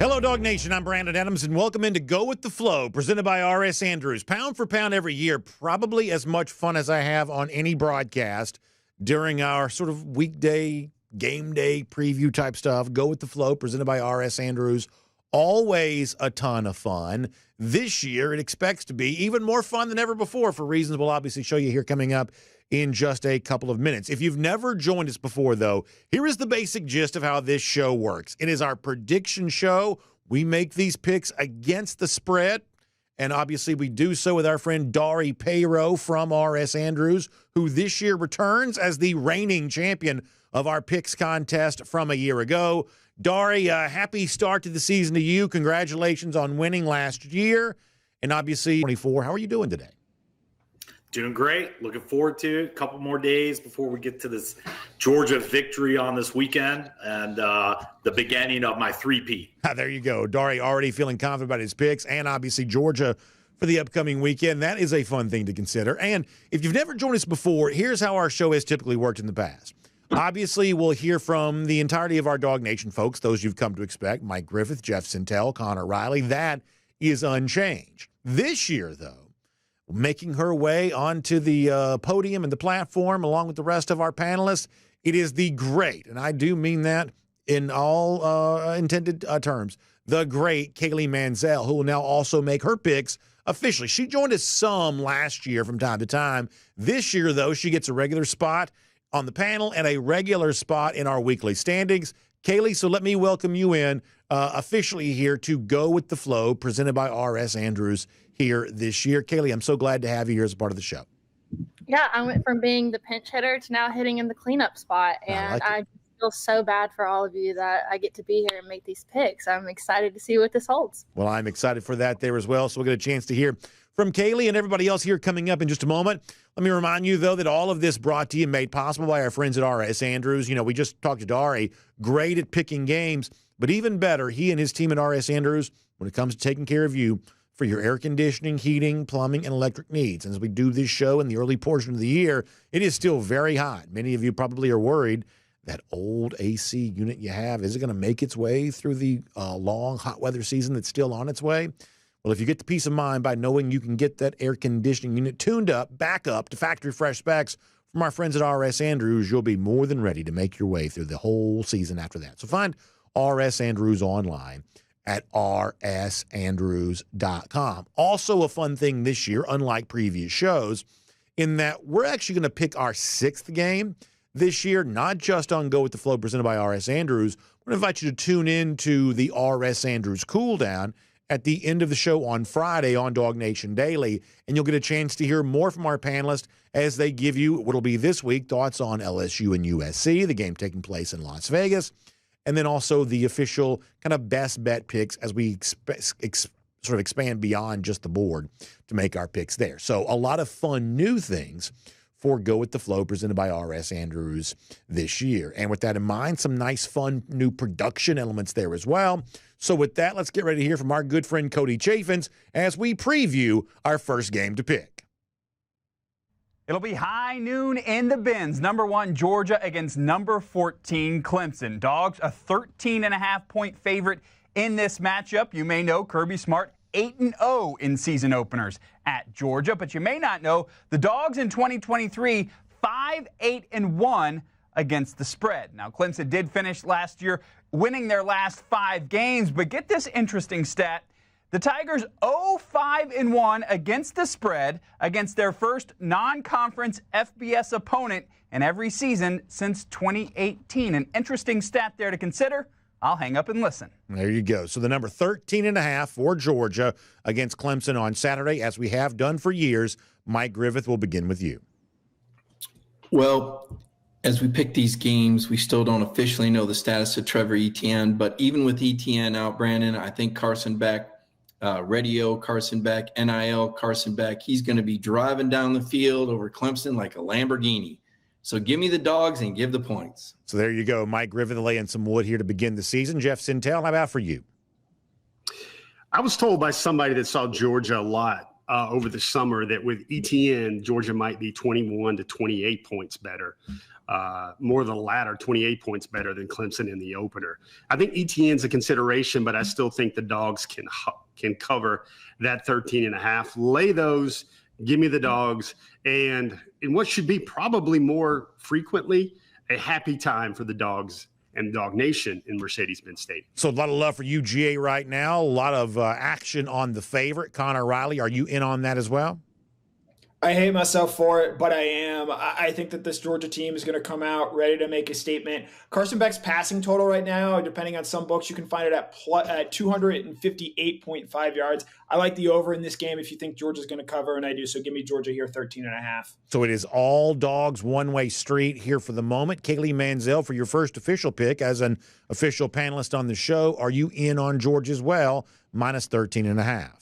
Hello, Dog Nation. I'm Brandon Adams, and welcome into Go With The Flow, presented by R.S. Andrews. Pound for pound every year, probably as much fun as I have on any broadcast during our sort of weekday, game day preview type stuff. Go With The Flow, presented by R.S. Andrews. Always a ton of fun. This year, it expects to be even more fun than ever before for reasons we'll obviously show you here coming up in just a couple of minutes. If you've never joined us before, though, here is the basic gist of how this show works. It is our prediction show. We make these picks against the spread, and obviously we do so with our friend Dari Payrow from R.S. Andrews, who this year returns as the reigning champion of our picks contest from a year ago. Dari, happy start to the season to you. Congratulations on winning last year. And obviously, 24, how are you doing today? Doing great. Looking forward to it. A couple more days before we get to this Georgia victory on this weekend and the beginning of my three-peat. There you go. Dari already feeling confident about his picks and obviously Georgia for the upcoming weekend. That is a fun thing to consider. And if you've never joined us before, here's how our show has typically worked in the past. Obviously, we'll hear from the entirety of our Dog Nation folks, those you've come to expect, Mike Griffith, Jeff Sintel, Connor Riley. That is unchanged. This year, though, making her way onto the podium and the platform along with the rest of our panelists, it is the great, and I do mean that in all intended terms, the great Kaylee Mansell, who will now also make her picks officially. She joined us some last year from time to time. This year, though, she gets a regular spot on the panel and a regular spot in our weekly standings. Kaylee, so let me welcome you in officially here to Go With The Flow, presented by R.S. Andrews here this year. Kaylee, I'm so glad to have you here as a part of the show. Yeah, I went from being the pinch hitter to now hitting in the cleanup spot, and I feel so bad for all of you that I get to be here and make these picks. I'm excited to see what this holds. Well, I'm excited for that there as well, so we'll get a chance to hear from Kaylee and everybody else here coming up in just a moment. Let me remind you, though, that all of this brought to you and made possible by our friends at R.S. Andrews. You know, we just talked to Dari, great at picking games, but even better, he and his team at R.S. Andrews, when it comes to taking care of you for your air conditioning, heating, plumbing, and electric needs. And as we do this show in the early portion of the year, it is still very hot. Many of you probably are worried that old AC unit you have, is it going to make its way through the long hot weather season that's still on its way? Well, if you get the peace of mind by knowing you can get that air conditioning unit tuned up, back up to factory fresh specs from our friends at R.S. Andrews, you'll be more than ready to make your way through the whole season after that. So find R.S. Andrews online at rsandrews.com. Also a fun thing this year, unlike previous shows, in that we're actually going to pick our sixth game this year, not just on Go With The Flow presented by R.S. Andrews. We're going to invite you to tune in to the R.S. Andrews Cool Down at the end of the show on Friday on DawgNation Daily, and you'll get a chance to hear more from our panelists as they give you what will be this week thoughts on LSU and USC, the game taking place in Las Vegas, and then also the official kind of best bet picks as we sort of expand beyond just the board to make our picks there. So a lot of fun new things for Go With The Flow presented by R.S. Andrews this year. And with that in mind, some nice, fun new production elements there as well. So with that, let's get ready to hear from our good friend Cody Chaffins as we preview our first game to pick. It'll be high noon in the Benz. Number 1, Georgia against number 14, Clemson. Dogs, a 13.5-point favorite in this matchup. You may know Kirby Smart 8-0 in season openers at Georgia, but you may not know the Dogs in 2023 5-8-1 against the spread. Now, Clemson did finish last year winning their last 5 games, but get this interesting stat. The Tigers 0-5-1 against the spread against their first non-conference FBS opponent in every season since 2018. An interesting stat there to consider. I'll hang up and listen. There you go. So the number 13.5 for Georgia against Clemson on Saturday, as we have done for years. Mike Griffith, will begin with you. Well, as we pick these games, we still don't officially know the status of Trevor Etienne, but even with Etienne out, Brandon, I think Carson Beck, Radio, Carson Beck, NIL, Carson Beck, he's going to be driving down the field over Clemson like a Lamborghini. So give me the Dogs and give the points. So there you go. Mike Griffith laying some wood here to begin the season. Jeff Sintel, how about for you? I was told by somebody that saw Georgia a lot over the summer that with ETN, Georgia might be 21 to 28 points better. more the latter, 28 points better than Clemson in the opener. I think ETN's a consideration, but I still think the Dogs can cover that 13.5. Lay those, give me the Dogs, and in what should be probably more frequently a happy time for the Dogs and DawgNation in Mercedes-Benz Stadium. So a lot of love for UGA right now. A lot of action on the favorite, Connor Riley. Are you in on that as well? I hate myself for it, but I am. I think that this Georgia team is going to come out ready to make a statement. Carson Beck's passing total right now, depending on some books, you can find it at 258.5 yards. I like the over in this game if you think Georgia's going to cover, and I do. So give me Georgia here, 13.5. So it is all Dogs one-way street here for the moment. Kaylee Manziel, for your first official pick as an official panelist on the show, are you in on Georgia as well, minus 13.5?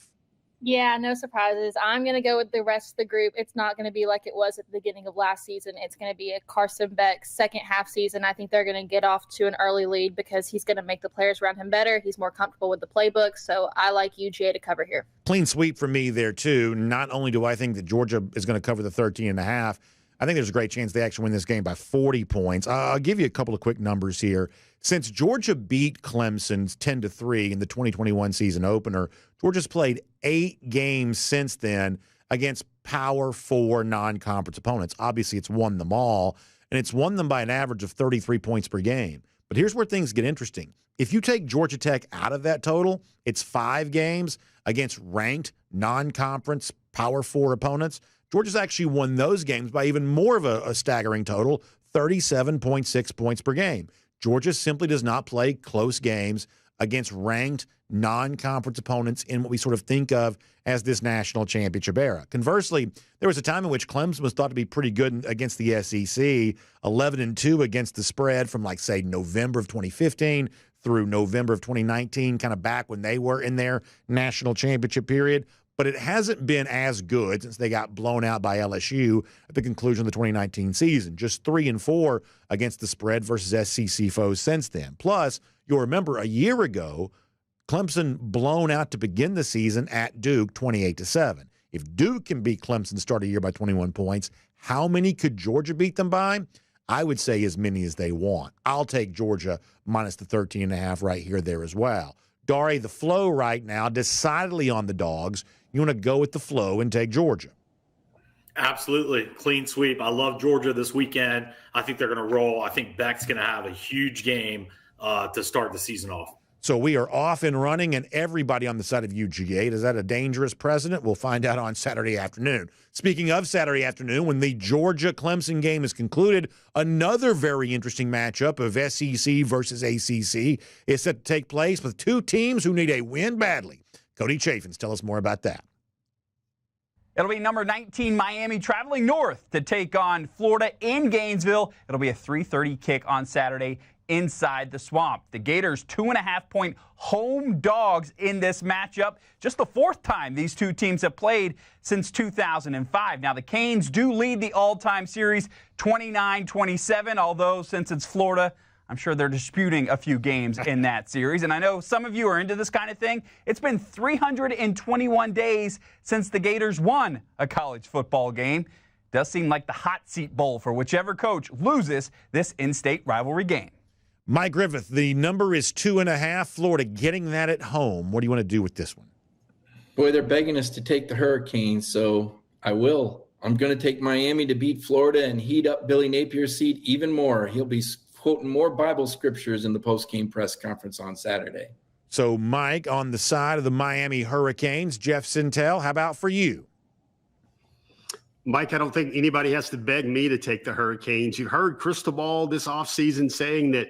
Yeah, no surprises. I'm going to go with the rest of the group. It's not going to be like it was at the beginning of last season. It's going to be a Carson Beck second half season. I think they're going to get off to an early lead because he's going to make the players around him better. He's more comfortable with the playbook. So I like UGA to cover here. Clean sweep for me there, too. Not only do I think that Georgia is going to cover the 13.5, I think there's a great chance they actually win this game by 40 points. I'll give you a couple of quick numbers here. Since Georgia beat Clemson 10-3 in the 2021 season opener, Georgia's played 8 games since then against Power 4 non-conference opponents. Obviously, it's won them all, and it's won them by an average of 33 points per game. But here's where things get interesting. If you take Georgia Tech out of that total, it's 5 games against ranked non-conference Power 4 opponents. Georgia's actually won those games by even more of a staggering total, 37.6 points per game. Georgia simply does not play close games against ranked non-conference opponents in what we sort of think of as this national championship era. Conversely, there was a time in which Clemson was thought to be pretty good against the SEC, 11-2 against the spread from, like, say, November of 2015 through November of 2019, kind of back when they were in their national championship period. But it hasn't been as good since they got blown out by LSU at the conclusion of the 2019 season. Just 3-4 against the spread versus SEC foes since then. Plus, you'll remember a year ago, Clemson blown out to begin the season at Duke 28-7. If Duke can beat Clemson to start a year by 21 points, how many could Georgia beat them by? I would say as many as they want. I'll take Georgia minus the 13.5 right here, there as well. Dari, the flow right now, decidedly on the Dogs. You want to go with the flow and take Georgia. Absolutely. Clean sweep. I love Georgia this weekend. I think they're going to roll. I think Beck's going to have a huge game to start the season off. So we are off and running, and everybody on the side of UGA. Is that a dangerous precedent? We'll find out on Saturday afternoon. Speaking of Saturday afternoon, when the Georgia-Clemson game is concluded, another very interesting matchup of SEC versus ACC is set to take place with two teams who need a win badly. Cody Chaffins, tell us more about that. It'll be number 19 Miami traveling north to take on Florida in Gainesville. It'll be a 3:30 kick on Saturday inside the Swamp. The Gators 2.5-point home dogs in this matchup. Just the 4th time these two teams have played since 2005. Now the Canes do lead the all-time series 29-27, although since it's Florida, I'm sure they're disputing a few games in that series. And I know some of you are into this kind of thing. It's been 321 days since the Gators won a college football game. Does seem like the hot seat bowl for whichever coach loses this in-state rivalry game. Mike Griffith, the number is 2.5. Florida getting that at home. What do you want to do with this one? Boy, they're begging us to take the Hurricanes, so I will. I'm going to take Miami to beat Florida and heat up Billy Napier's seat even more. He'll be quoting more Bible scriptures in the post-game press conference on Saturday. So, Mike, on the side of the Miami Hurricanes, Jeff Sintel, how about for you? Mike, I don't think anybody has to beg me to take the Hurricanes. You've heard Cristobal this offseason saying that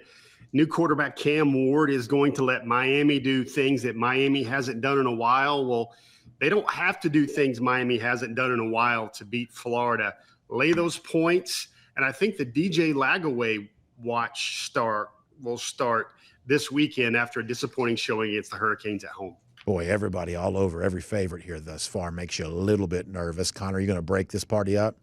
new quarterback Cam Ward is going to let Miami do things that Miami hasn't done in a while. Well, they don't have to do things Miami hasn't done in a while to beat Florida. Lay those points, and I think the DJ Lagaway watch will start this weekend after a disappointing showing against the Hurricanes at home. Boy, everybody all over, every favorite here thus far makes you a little bit nervous. Connor, are you going to break this party up?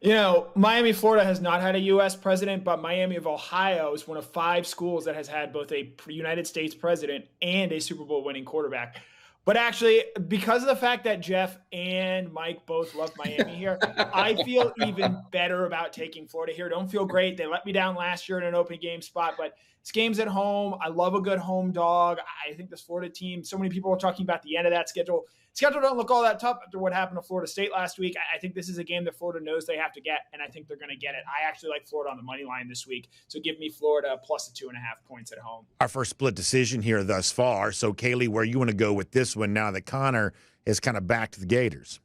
You know, Miami, Florida has not had a U.S. president, but Miami of Ohio is one of 5 schools that has had both a United States president and a Super Bowl winning quarterback. But actually, because of the fact that Jeff and Mike both love Miami here, I feel even better about taking Florida here. Don't feel great. They let me down last year in an open game spot, but this game's at home. I love a good home dog. I think this Florida team, so many people are talking about the end of that schedule. Schedule don't look all that tough after what happened to Florida State last week. I think this is a game that Florida knows they have to get, and I think they're going to get it. I actually like Florida on the money line this week, so give me Florida plus the 2.5 points at home. Our first split decision here thus far. So, Kaylee, where you want to go with this one now that Connor is kind of back to the Gators?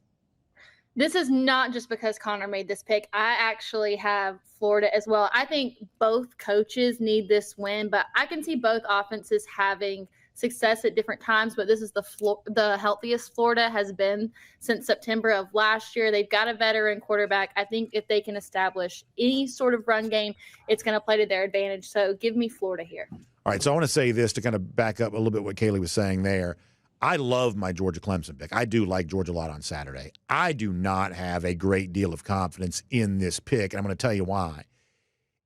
This is not just because Connor made this pick. I actually have Florida as well. I think both coaches need this win, but I can see both offenses having success at different times, but this is the healthiest Florida has been since September of last year. They've got a veteran quarterback. I think if they can establish any sort of run game, it's going to play to their advantage. So give me Florida here. All right, so I want to say this to kind of back up a little bit what Kaylee was saying there. I love my Georgia-Clemson pick. I do like Georgia a lot on Saturday. I do not have a great deal of confidence in this pick, and I'm going to tell you why.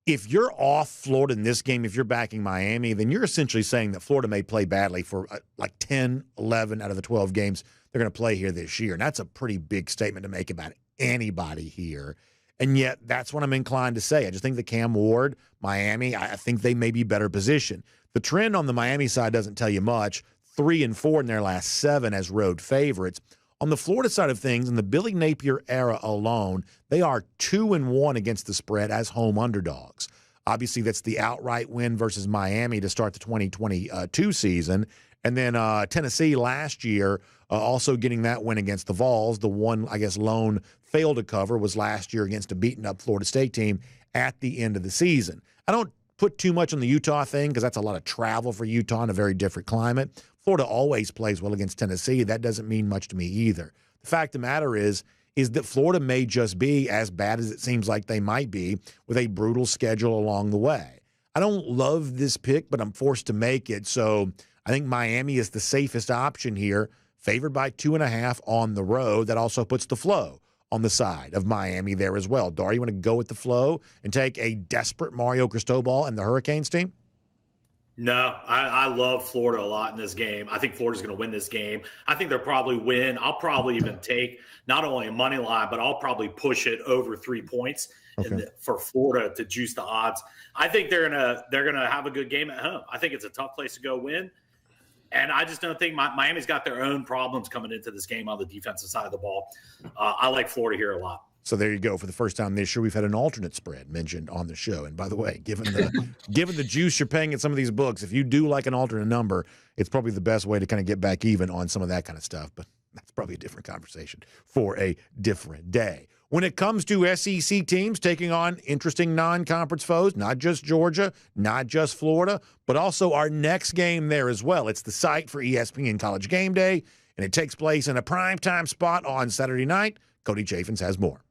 If you're off Florida in this game, if you're backing Miami, then you're essentially saying that Florida may play badly for like 10, 11 out of the 12 games they're going to play here this year. And that's a pretty big statement to make about anybody here. And yet that's what I'm inclined to say. I just think that Cam Ward, Miami, I think they may be better positioned. The trend on the Miami side doesn't tell you much. 3-4 in their last 7 as road favorites. On the Florida side of things, in the Billy Napier era alone, they are 2-1 against the spread as home underdogs. Obviously, that's the outright win versus Miami to start the 2022 season. And then Tennessee last year also getting that win against the Vols. The one, I guess, lone fail to cover was last year against a beaten-up Florida State team at the end of the season. I don't put too much on the Utah thing because that's a lot of travel for Utah in a very different climate. Florida always plays well against Tennessee. That doesn't mean much to me either. The fact of the matter is that Florida may just be as bad as it seems like they might be with a brutal schedule along the way. I don't love this pick, but I'm forced to make it. So I think Miami is the safest option here, favored by 2.5 on the road. That also puts the flow on the side of Miami there as well. Dari, you want to go with the flow and take a desperate Mario Cristobal and the Hurricanes team? No, I love Florida a lot in this game. I think Florida's going to win this game. I think they'll probably win. I'll probably even take not only a money line, but I'll probably push it over 3 points for Florida to juice the odds. I think they're gonna have a good game at home. I think it's a tough place to go win. And I just don't think Miami's got their own problems coming into this game on the defensive side of the ball. I like Florida here a lot. So there you go. For the first time this year, we've had an alternate spread mentioned on the show. And by the way, given the juice you're paying at some of these books, if you do like an alternate number, it's probably the best way to kind of get back even on some of that kind of stuff. But that's probably a different conversation for a different day. When it comes to SEC teams taking on interesting non-conference foes, not just Georgia, not just Florida, but also our next game there as well. It's the site for ESPN College Game Day, and it takes place in a primetime spot on Saturday night. Cody Chaffins has more.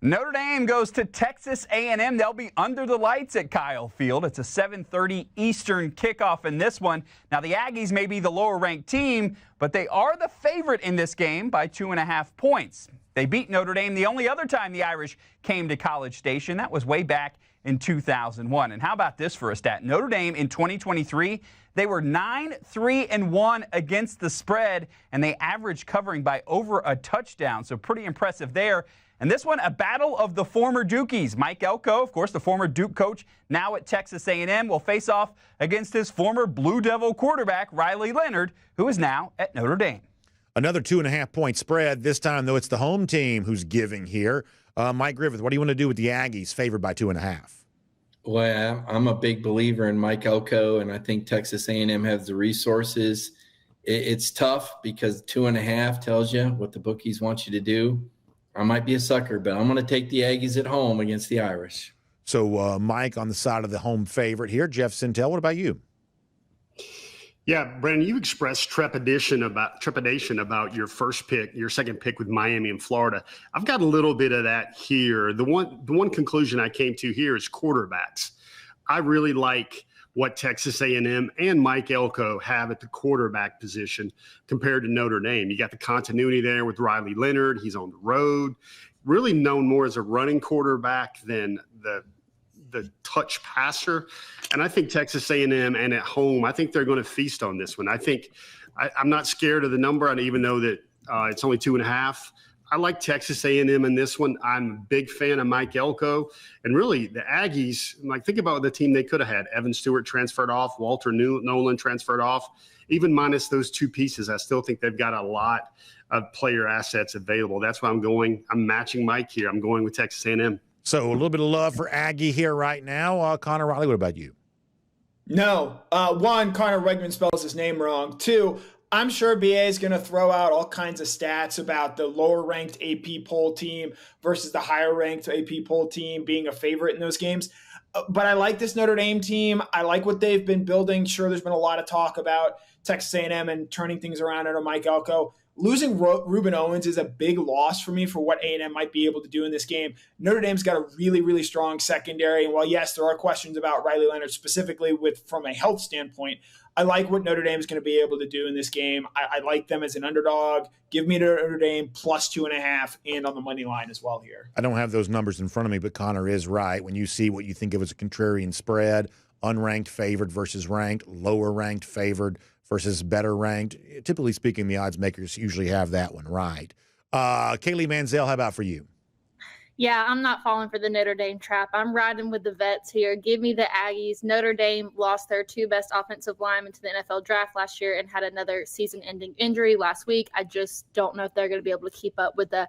Notre Dame goes to Texas A&M. They'll be under the lights at Kyle Field. It's a 7:30 Eastern kickoff in this one. Now, the Aggies may be the lower-ranked team, but they are the favorite in this game by 2.5 points. They beat Notre Dame the only other time the Irish came to College Station. That was way back in 2001. And how about this for a stat? Notre Dame in 2023, they were 9-3-1 against the spread, and they averaged covering by over a touchdown. So pretty impressive there. And this one, a battle of the former Dukies. Mike Elko, of course, the former Duke coach, now at Texas A&M, will face off against his former Blue Devil quarterback, Riley Leonard, who is now at Notre Dame. Another 2.5-point spread. This time, though, it's the home team who's giving here. Mike Griffith, what do you want to do with the Aggies favored by 2.5? Well, I'm a big believer in Mike Elko, and I think Texas A&M has the resources. It's tough because 2.5 tells you what the bookies want you to do. I might be a sucker, but I'm going to take the Aggies at home against the Irish. So, Mike on the side of the home favorite here. Jeff Sintel, what about you? Yeah, Brandon, you expressed trepidation about your first pick, your second pick with Miami and Florida. I've got a little bit of that here. The one conclusion I came to here is quarterbacks. I really like what Texas A&M and Mike Elko have at the quarterback position compared to Notre Dame. You got the continuity there with Riley Leonard. He's on the road, really known more as a running quarterback than the the touch passer. And I think Texas A&M and at home, I think they're going to feast on this one. I think I'm not scared of the number, and even though that it's only 2.5. I like Texas A&M in this one. I'm a big fan of Mike Elko. And really, the Aggies, like, think about the team they could have had. Evan Stewart transferred off. Walter Nolan transferred off. Even minus those two pieces, I still think they've got a lot of player assets available. That's why I'm matching Mike here. I'm going with Texas A&M. So a little bit of love for Aggie here right now. Connor Riley, what about you? No. One, Connor Wegman spells his name wrong. Two, I'm sure BA is going to throw out all kinds of stats about the lower-ranked AP poll team versus the higher-ranked AP poll team being a favorite in those games. But I like this Notre Dame team. I like what they've been building. Sure, there's been a lot of talk about Texas A&M and turning things around under Mike Elko. Losing Reuben Owens is a big loss for me for what A&M might be able to do in this game. Notre Dame's got a really, really strong secondary. And while, yes, there are questions about Riley Leonard specifically from a health standpoint, I like what Notre Dame is going to be able to do in this game. I like them as an underdog. Give me Notre Dame plus 2.5 and on the money line as well here. I don't have those numbers in front of me, but Connor is right. When you see what you think of as a contrarian spread, unranked favored versus ranked, lower ranked favored versus better ranked, typically speaking, the odds makers usually have that one right. Kaylee Manziel, how about for you? Yeah, I'm not falling for the Notre Dame trap. I'm riding with the vets here. Give me the Aggies. Notre Dame lost their two best offensive linemen to the NFL draft last year and had another season-ending injury last week. I just don't know if they're going to be able to keep up with the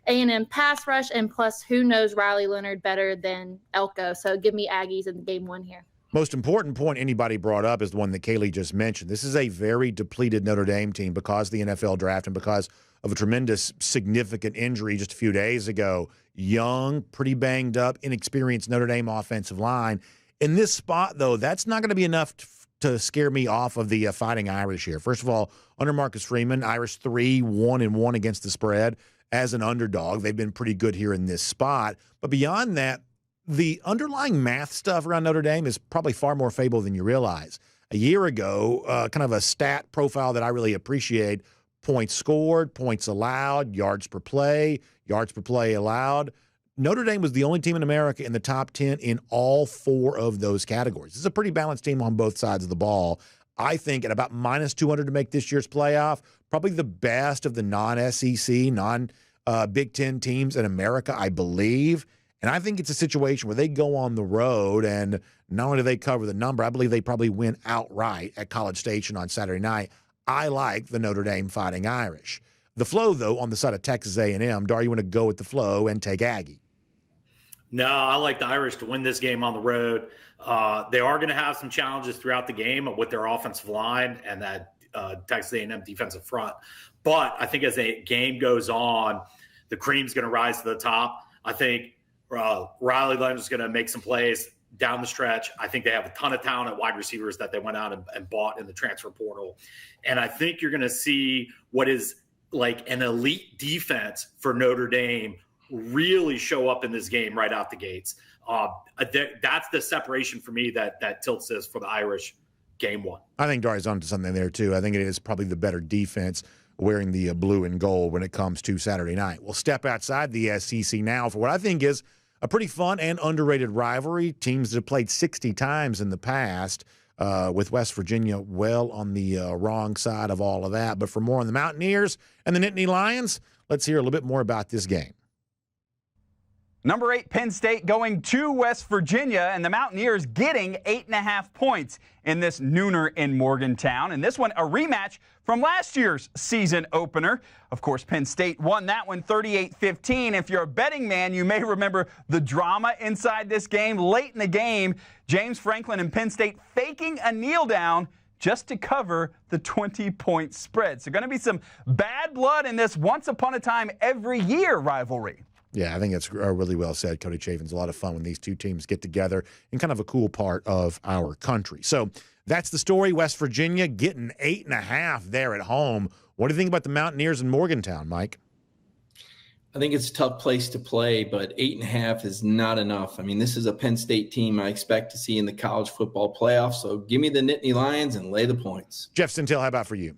A&M pass rush. And plus, who knows Riley Leonard better than Elko? So give me Aggies in game one here. Most important point anybody brought up is the one that Kaylee just mentioned. This is a very depleted Notre Dame team because of the NFL draft and because of a tremendous, significant injury just a few days ago. Young, pretty banged up, inexperienced Notre Dame offensive line. In this spot, though, that's not going to be enough to scare me off of the Fighting Irish here. First of all, under Marcus Freeman, Irish 3-1-1 against the spread as an underdog. They've been pretty good here in this spot. But beyond that, the underlying math stuff around Notre Dame is probably far more favorable than you realize. A year ago, kind of a stat profile that I really appreciate: points scored, points allowed, yards per play allowed. Notre Dame was the only team in America in the top 10 in all four of those categories. This is a pretty balanced team on both sides of the ball. I think at about minus 200 to make this year's playoff, probably the best of the non-SEC, non-Big Ten teams in America, I believe. And I think it's a situation where they go on the road, and not only do they cover the number, I believe they probably win outright at College Station on Saturday night. I like the Notre Dame Fighting Irish. The flow, though, on the side of Texas A&M, Dari, you want to go with the flow and take Aggie? No, I like the Irish to win this game on the road. They are going to have some challenges throughout the game with their offensive line and that Texas A&M defensive front. But I think as the game goes on, the cream's going to rise to the top. I think Riley Leonard is going to make some plays down the stretch. I think they have a ton of talent at wide receivers that they went out and bought in the transfer portal. And I think you're going to see what is like an elite defense for Notre Dame really show up in this game right out the gates. That's the separation for me that tilts this for the Irish game one. I think Dari's onto something there, too. I think it is probably the better defense wearing the blue and gold when it comes to Saturday night. We'll step outside the SEC now for what I think is a pretty fun and underrated rivalry. Teams that have played 60 times in the past, with West Virginia well on the wrong side of all of that. But for more on the Mountaineers and the Nittany Lions, let's hear a little bit more about this game. Number 8, Penn State going to West Virginia, and the Mountaineers getting 8.5 points in this nooner in Morgantown. And this one, a rematch from last year's season opener. Of course, Penn State won that one 38-15. If you're a betting man, you may remember the drama inside this game. Late in the game, James Franklin and Penn State faking a kneel down just to cover the 20-point spread. So going to be some bad blood in this once upon a time every year rivalry. Yeah, I think it's really well said, Cody Chafin's. A lot of fun when these two teams get together in kind of a cool part of our country. So that's the story. West Virginia getting 8.5 there at home. What do you think about the Mountaineers in Morgantown, Mike? I think it's a tough place to play, but 8.5 is not enough. I mean, this is a Penn State team I expect to see in the college football playoffs. So give me the Nittany Lions and lay the points. Jeff Sintel, how about for you?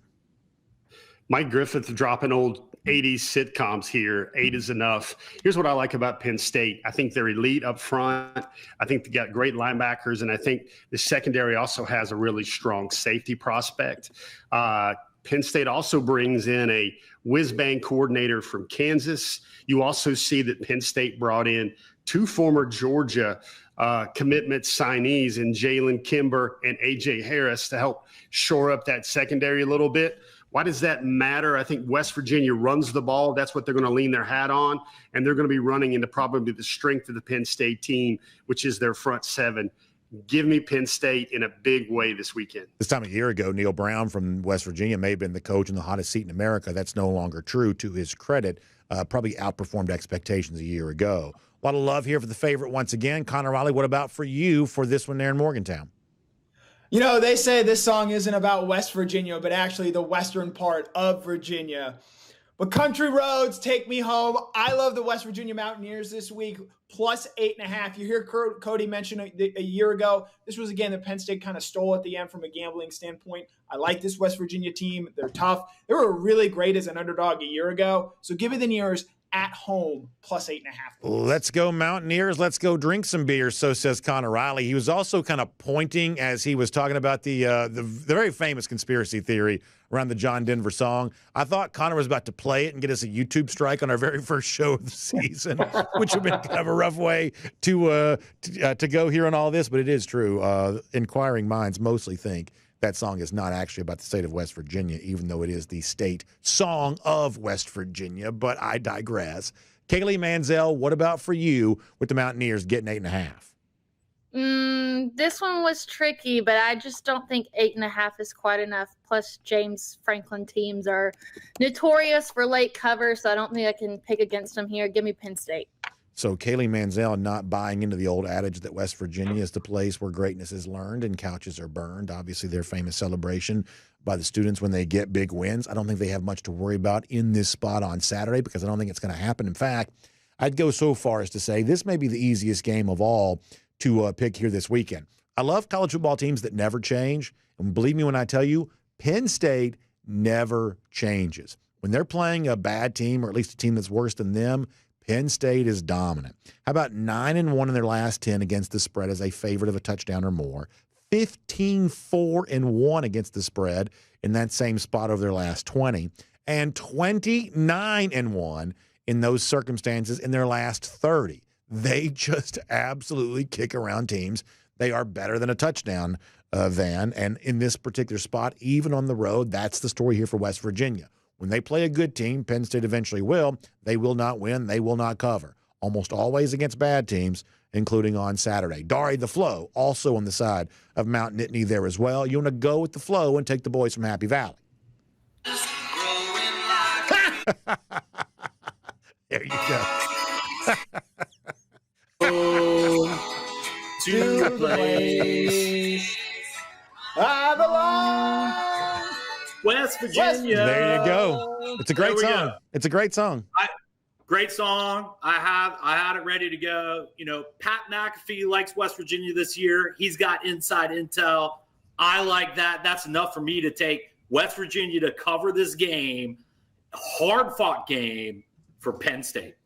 Mike Griffith dropping old 80s sitcoms here. 8 is enough. Here's what I like about Penn State. I think they're elite up front. I think they got great linebackers, and I think the secondary also has a really strong safety prospect. Penn State also brings in a whiz-bang coordinator from Kansas. You also see that Penn State brought in 2 former Georgia commitment signees in Jalen Kimber and A.J. Harris to help shore up that secondary a little bit. Why does that matter? I think West Virginia runs the ball. That's what they're going to lean their hat on, and they're going to be running into probably the strength of the Penn State team, which is their front 7. Give me Penn State in a big way this weekend. This time a year ago, Neil Brown from West Virginia may have been the coach in the hottest seat in America. That's no longer true, to his credit. Probably outperformed expectations a year ago. A lot of love here for the favorite once again. Connor Riley, what about for you for this one there in Morgantown? You know, they say this song isn't about West Virginia, but actually the western part of Virginia. But country roads take me home. I love the West Virginia Mountaineers this week, plus 8.5. You hear Cody mention a year ago. This was a game that Penn State kind of stole at the end from a gambling standpoint. I like this West Virginia team. They're tough. They were really great as an underdog a year ago. So give me the Neers at home, plus 8.5. Let's go Mountaineers. Let's go drink some beer, so says Connor Riley. He was also kind of pointing as he was talking about the very famous conspiracy theory around the John Denver song. I thought Connor was about to play it and get us a YouTube strike on our very first show of the season, which would have been kind of a rough way to go here on all this, but it is true. Inquiring minds mostly think that song is not actually about the state of West Virginia, even though it is the state song of West Virginia, but I digress. Kaylee Manziel, what about for you with the Mountaineers getting 8.5? This one was tricky, but I just don't think 8.5 is quite enough. Plus, James Franklin teams are notorious for late cover, so I don't think I can pick against them here. Give me Penn State. So Kaylee Manziel not buying into the old adage that West Virginia is the place where greatness is learned and couches are burned. Obviously, their famous celebration by the students when they get big wins. I don't think they have much to worry about in this spot on Saturday because I don't think it's going to happen. In fact, I'd go so far as to say this may be the easiest game of all to pick here this weekend. I love college football teams that never change. And believe me when I tell you, Penn State never changes. When they're playing a bad team, or at least a team that's worse than them, Penn State is dominant. How about 9-1 in their last 10 against the spread as a favorite of a touchdown or more? 15-4-1 against the spread in that same spot over their last 20. And 29-1 in those circumstances in their last 30. They just absolutely kick around teams. They are better than a touchdown than. And in this particular spot, even on the road, that's the story here for West Virginia. When they play a good team, Penn State eventually will, they will not win, they will not cover. Almost always against bad teams, including on Saturday. Dari the Flow, also on the side of Mount Nittany there as well. You want to go with the flow and take the boys from Happy Valley. There you go. To the place I belong. West Virginia. There you go. It's a great song. It's a great song. Great song. I had it ready to go. You know, Pat McAfee likes West Virginia this year. He's got inside intel. I like that. That's enough for me to take West Virginia to cover this game. Hard-fought game for Penn State.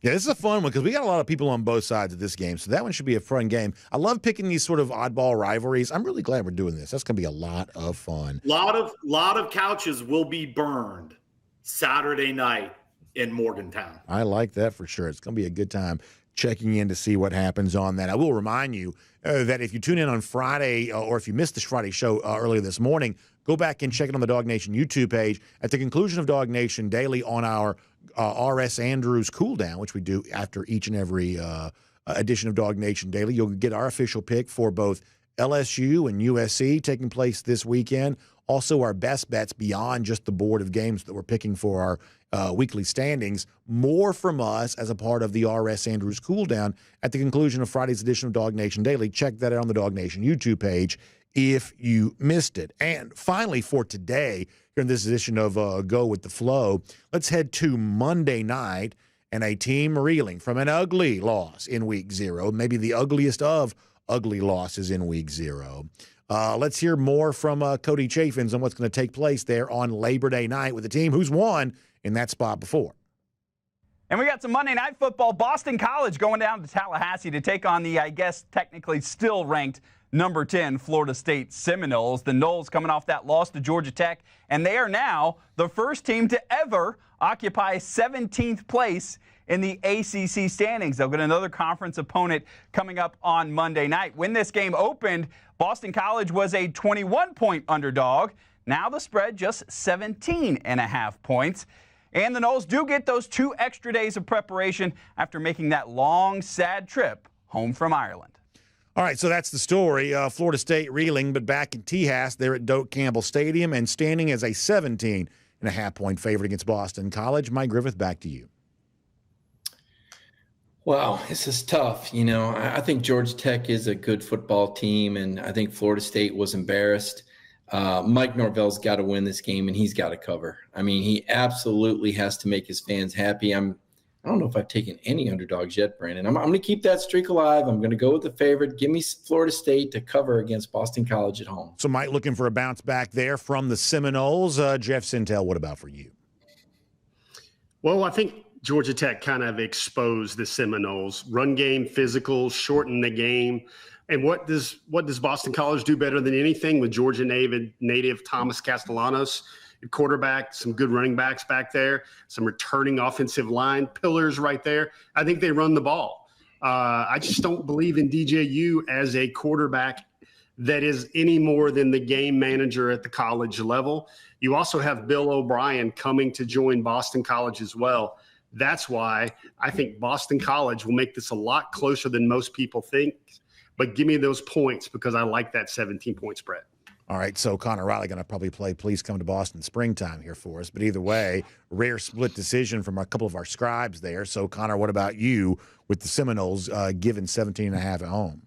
Yeah, this is a fun one because we got a lot of people on both sides of this game, so that one should be a fun game. I love picking these sort of oddball rivalries. I'm really glad we're doing this. That's going to be a lot of fun. Lot of couches will be burned Saturday night in Morgantown. I like that for sure. It's going to be a good time checking in to see what happens on that. I will remind you that if you tune in on Friday or if you missed the Friday show earlier this morning, go back and check it on the DawgNation YouTube page. At the conclusion of DawgNation Daily on our R.S. Andrews Cool Down, which we do after each and every edition of DawgNation Daily, you'll get our official pick for both LSU and USC taking place this weekend. Also, our best bets beyond just the board of games that we're picking for our weekly standings. More from us as a part of the R.S. Andrews Cool Down at the conclusion of Friday's edition of DawgNation Daily. Check that out on the DawgNation YouTube page if you missed it. And finally, for today, here in this edition of Go With The Flow, let's head to Monday night and a team reeling from an ugly loss in Week 0, maybe the ugliest of ugly losses in Week 0. Let's hear more from Cody Chaffins on what's going to take place there on Labor Day night with a team who's won in that spot before. And we got some Monday Night Football. Boston College going down to Tallahassee to take on the, I guess, technically still ranked number 10 Florida State Seminoles. The Noles coming off that loss to Georgia Tech, and they are now the first team to ever occupy 17th place in the ACC standings. They'll get another conference opponent coming up on Monday night. When this game opened, Boston College was a 21-point underdog. Now the spread just 17.5 points. And the Noles do get those 2 extra days of preparation after making that long, sad trip home from Ireland. All right, so that's the story. Florida State reeling, but back in Tejas, they're at Doak Campbell Stadium and standing as a 17.5-point favorite against Boston College. Mike Griffith, back to you. Wow, this is tough. You know, I think Georgia Tech is a good football team, and I think Florida State was embarrassed. Mike Norvell's got to win this game, and he's got to cover. I mean, he absolutely has to make his fans happy. I don't know if I've taken any underdogs yet, Brandon. I'm going to keep that streak alive. I'm going to go with the favorite. Give me Florida State to cover against Boston College at home. So Mike looking for a bounce back there from the Seminoles. Jeff Sintel, what about for you? Well, I think Georgia Tech kind of exposed the Seminoles. Run game, physical, shorten the game. And what does Boston College do better than anything with Georgia native Thomas Castellanos at quarterback, some good running backs back there, some returning offensive line pillars right there? I think they run the ball. I just don't believe in DJU as a quarterback that is any more than the game manager at the college level. You also have Bill O'Brien coming to join Boston College as well. That's why I think Boston College will make this a lot closer than most people think. But give me those points because I like that 17-point spread. All right, so Connor Riley going to probably play Please Come to Boston springtime here for us. But either way, rare split decision from a couple of our scribes there. So, Connor, what about you with the Seminoles given 17.5 at home?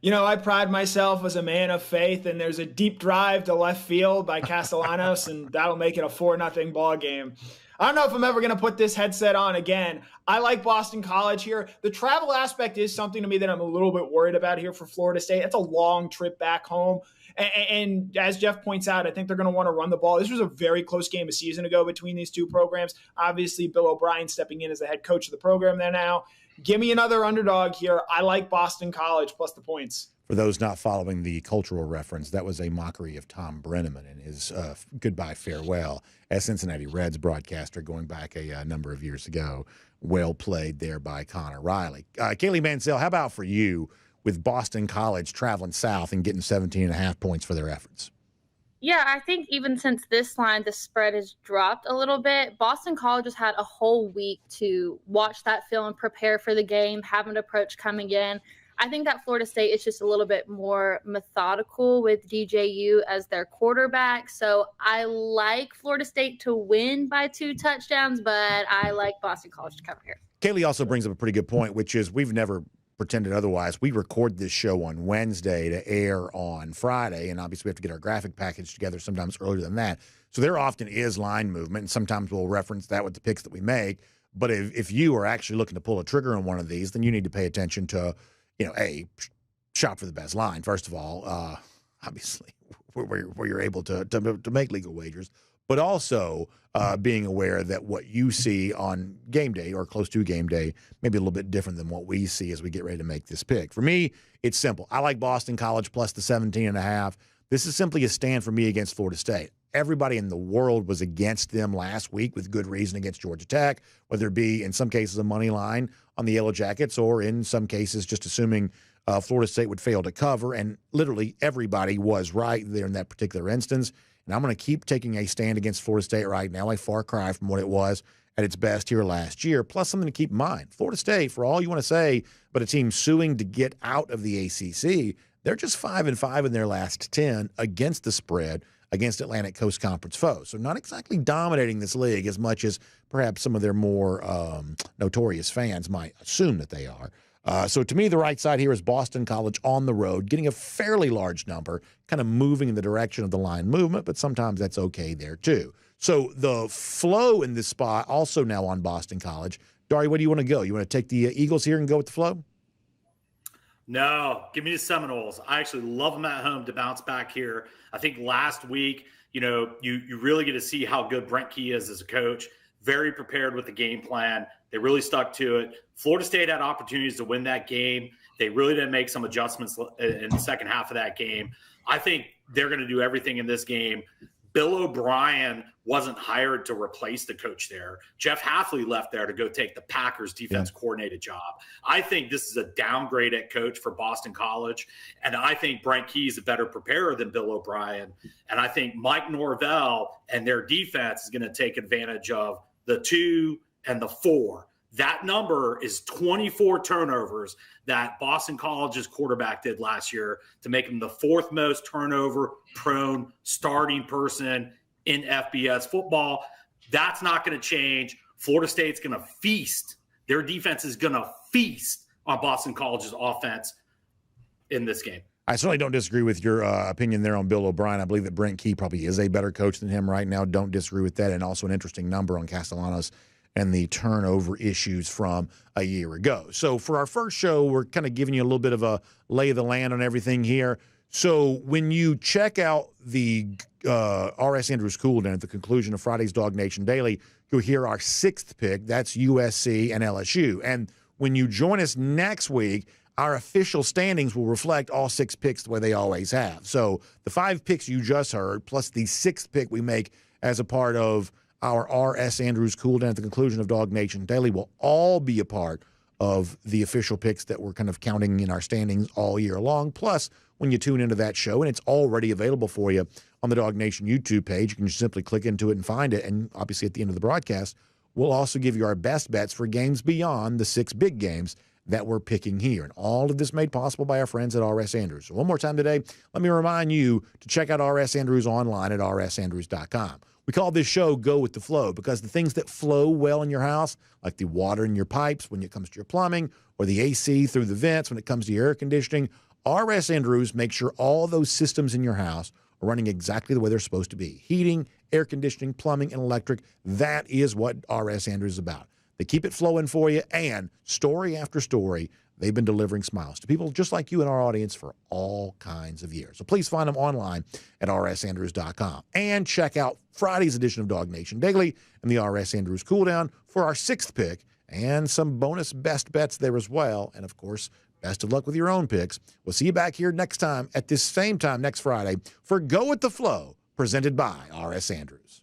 You know, I pride myself as a man of faith, and there's a deep drive to left field by Castellanos, and that'll make it a 4-0 ball game. I don't know if I'm ever going to put this headset on again. I like Boston College here. The travel aspect is something to me that I'm a little bit worried about here for Florida State. It's a long trip back home. And as Jeff points out, I think they're going to want to run the ball. This was a very close game a season ago between these two programs. Obviously, Bill O'Brien stepping in as the head coach of the program there now. Give me another underdog here. I like Boston College plus the points. For those not following the cultural reference, that was a mockery of Tom Brenneman and his goodbye farewell as Cincinnati Reds broadcaster going back a number of years ago. Well played there by Connor Riley. Kaylee Mansell, how about for you with Boston College traveling south and getting 17.5 points for their efforts? Yeah, I think even since this line, the spread has dropped a little bit. Boston College has had a whole week to watch that film, prepare for the game, have an approach coming in. I think that Florida State is just a little bit more methodical with DJU as their quarterback. So I like Florida State to win by 2 touchdowns, but I like Boston College to cover here. Kaylee also brings up a pretty good point, which is we've never pretended otherwise. We record this show on Wednesday to air on Friday, and obviously we have to get our graphic package together sometimes earlier than that. So there often is line movement, and sometimes we'll reference that with the picks that we make. But if you are actually looking to pull a trigger on one of these, then you need to pay attention to, shop for the best line, first of all, obviously, where you're able to make legal wagers, but also being aware that what you see on game day or close to game day may be a little bit different than what we see as we get ready to make this pick. For me, it's simple. I like Boston College plus the 17.5. This is simply a stand for me against Florida State. Everybody in the world was against them last week with good reason against Georgia Tech, whether it be in some cases a money line on the Yellow Jackets or in some cases just assuming Florida State would fail to cover. And literally everybody was right there in that particular instance. And I'm going to keep taking a stand against Florida State right now, a far cry from what it was at its best here last year. Plus something to keep in mind. Florida State, for all you want to say, but a team suing to get out of the ACC, they're just 5-5 in their last 10 against the spread against Atlantic Coast Conference foes. So not exactly dominating this league as much as perhaps some of their more notorious fans might assume that they are. So to me, the right side here is Boston College on the road, getting a fairly large number, kind of moving in the direction of the line movement, but sometimes that's okay there too. So the flow in this spot also now on Boston College. Dari, where do you want to go? You want to take the Eagles here and go with the flow? No, give me the Seminoles. I actually love them at home to bounce back here. I think last week, you really get to see how good Brent Key is as a coach. Very prepared with the game plan. They really stuck to it. Florida State had opportunities to win that game. They really didn't make some adjustments in the second half of that game. I think they're going to do everything in this game. Bill O'Brien wasn't hired to replace the coach there. Jeff Hafley left there to go take the Packers defense coordinator job. I think this is a downgrade at coach for Boston College. And I think Brent Key is a better preparer than Bill O'Brien. And I think Mike Norvell and their defense is going to take advantage of the 2 and the 4. That number is 24 turnovers that Boston College's quarterback did last year to make him the 4th most turnover-prone starting person in FBS football. That's not going to change. Florida State's going to feast. Their defense is going to feast on Boston College's offense in this game. I certainly don't disagree with your opinion there on Bill O'Brien. I believe that Brent Key probably is a better coach than him right now. Don't disagree with that. And also an interesting number on Castellanos and the turnover issues from a year ago. So for our first show, we're kind of giving you a little bit of a lay of the land on everything here. So when you check out the R.S. Andrews Cool Down at the conclusion of Friday's Dog Nation Daily, you'll hear our 6th pick. That's USC and LSU. And when you join us next week, our official standings will reflect all 6 picks the way they always have. So the 5 picks you just heard, plus the 6th pick we make as a part of our R.S. Andrews Cool Down at the conclusion of Dog Nation Daily will all be a part of the official picks that we're kind of counting in our standings all year long. Plus, when you tune into that show, and it's already available for you on the Dog Nation YouTube page, you can just simply click into it and find it. And obviously at the end of the broadcast, we'll also give you our best bets for games beyond the 6 big games that we're picking here. And all of this made possible by our friends at R.S. Andrews. So one more time today, let me remind you to check out R.S. Andrews online at rsandrews.com. We call this show Go With The Flow because the things that flow well in your house, like the water in your pipes when it comes to your plumbing, or the AC through the vents when it comes to your air conditioning, R.S. Andrews makes sure all those systems in your house are running exactly the way they're supposed to be. Heating, air conditioning, plumbing, and electric, that is what R.S. Andrews is about. They keep it flowing for you, and story after story, they've been delivering smiles to people just like you in our audience for all kinds of years. So please find them online at rsandrews.com. And check out Friday's edition of Dog Nation Daily and the R.S. Andrews Cool Down for our 6th pick and some bonus best bets there as well. And, of course, best of luck with your own picks. We'll see you back here next time at this same time next Friday for Go With The Flow, presented by R.S. Andrews.